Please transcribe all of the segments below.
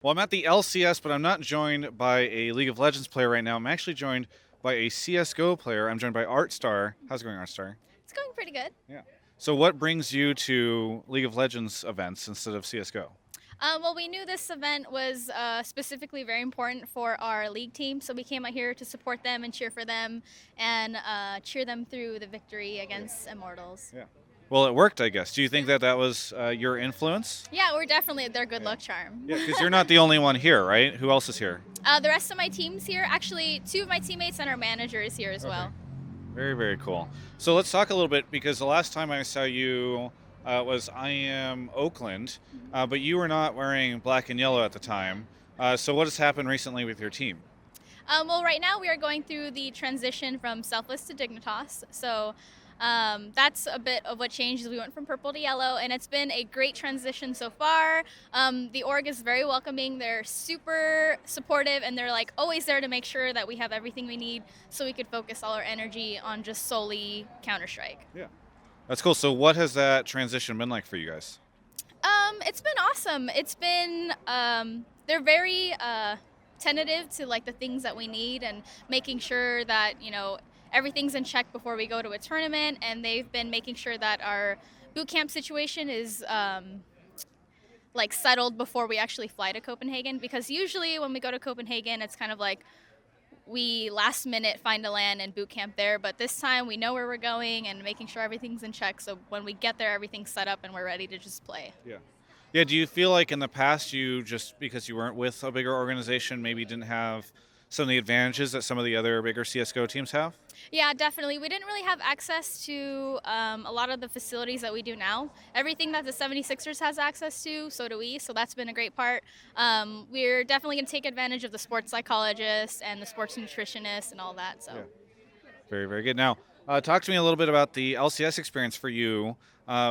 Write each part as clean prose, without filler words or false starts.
Well, I'm at the LCS, but I'm not joined by a League of Legends player right now. I'm actually joined by a CS:GO player. I'm joined by artStar. How's it going, artStar? It's going pretty good. Yeah. So, what brings you to League of Legends events instead of CS:GO? Well, we knew this event was specifically very important for our league team, so we came out here to support them and cheer for them and cheer them through the victory against Immortals. Yeah. Well, it worked, I guess. Do you think that that was your influence? Yeah, we're definitely their good luck charm. Yeah, because you're not the only one here, right? Who else is here? The rest of my team's here. Actually, two of my teammates and our manager is here as well. Very, very cool. So let's talk a little bit because the last time I saw you was I am Oakland, but you were not wearing black and yellow at the time. So what has happened recently with your team? Well, right now we are going through the transition from Selfless to Dignitas. So that's a bit of what changed. We went from purple to yellow, and it's been a great transition so far. The org is very welcoming. They're super supportive, and they're like always there to make sure that we have everything we need so we could focus all our energy on just solely Counter-Strike. Yeah. That's cool. So what has that transition been like for you guys? It's been awesome. It's been they're very tentative to like the things that we need and making sure that everything's in check before we go to a tournament. And they've been making sure that our boot camp situation is like settled before we actually fly to Copenhagen. Because usually when we go to Copenhagen, it's kind of like we last minute find a LAN and boot camp there, but this time we know where we're going and making sure everything's in check, so when we get there everything's set up and we're ready to just play. Yeah. Yeah, do you feel like in the past you just because you weren't with a bigger organization maybe didn't have some of the advantages that some of the other bigger CS:GO teams have? Yeah, definitely. We didn't really have access to a lot of the facilities that we do now. Everything that the 76ers has access to, so do we, so that's been a great part. We're definitely going to take advantage of the sports psychologists and the sports nutritionists and all that. So. Yeah. Very, very good. Now, talk to me a little bit about the LCS experience for you,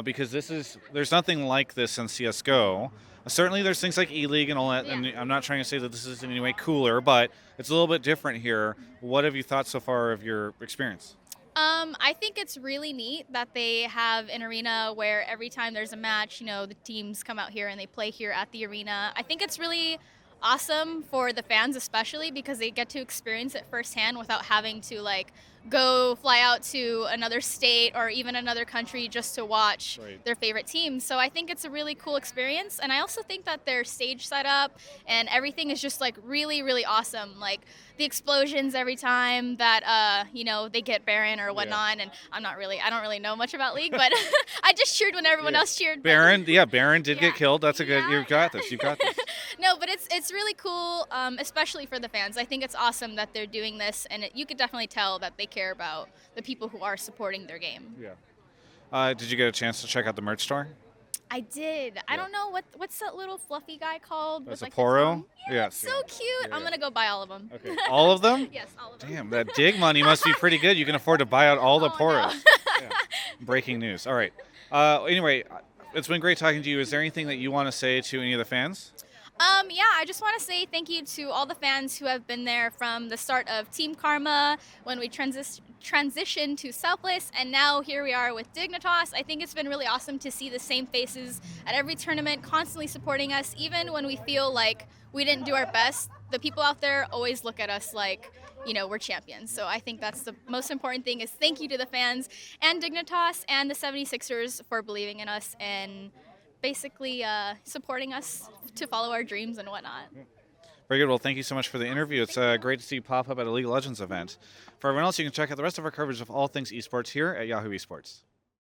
because there's nothing like this in CS:GO. Certainly, there's things like E-League and all that, and I'm not trying to say that this is in any way cooler, but it's a little bit different here. What have you thought so far of your experience? I think it's really neat that they have an arena where every time there's a match, the teams come out here and they play here at the arena. I think it's really awesome for the fans, especially because they get to experience it firsthand without having to like go fly out to another state or even another country just to watch their favorite team. So I think it's a really cool experience, and I also think that their stage setup and everything is just like really, really awesome. Like the explosions every time that they get Baron or whatnot. And I don't really know much about League, but I just cheered when everyone else cheered. Baron, Baron did get killed. That's a good. You've got this. You've got this. No, but it's really cool, especially for the fans. I think it's awesome that they're doing this, and you could definitely tell that they care about the people who are supporting their game. Yeah. Did you get a chance to check out the merch store? I did. I don't know what's that little fluffy guy called? That's with, a like, the Poro? tongue? Yeah, it's so cute. I'm gonna go buy all of them. Okay. All of them? Yes, all of them. Damn, that dig money must be pretty good. You can afford to buy out all the Poros. No. Yeah. Breaking news. All right. Anyway, it's been great talking to you. Is there anything that you want to say to any of the fans? Yeah, I just want to say thank you to all the fans who have been there from the start of Team Karma, when we transitioned to Selfless, and now here we are with Dignitas. I think it's been really awesome to see the same faces at every tournament, constantly supporting us, even when we feel like we didn't do our best. The people out there always look at us like, we're champions. So I think that's the most important thing is thank you to the fans and Dignitas and the 76ers for believing in us and basically supporting us to follow our dreams and whatnot. Very good. Well, thank you so much for the interview. It's great to see you pop up at a League of Legends event. For everyone else, you can check out the rest of our coverage of all things esports here at Yahoo Esports.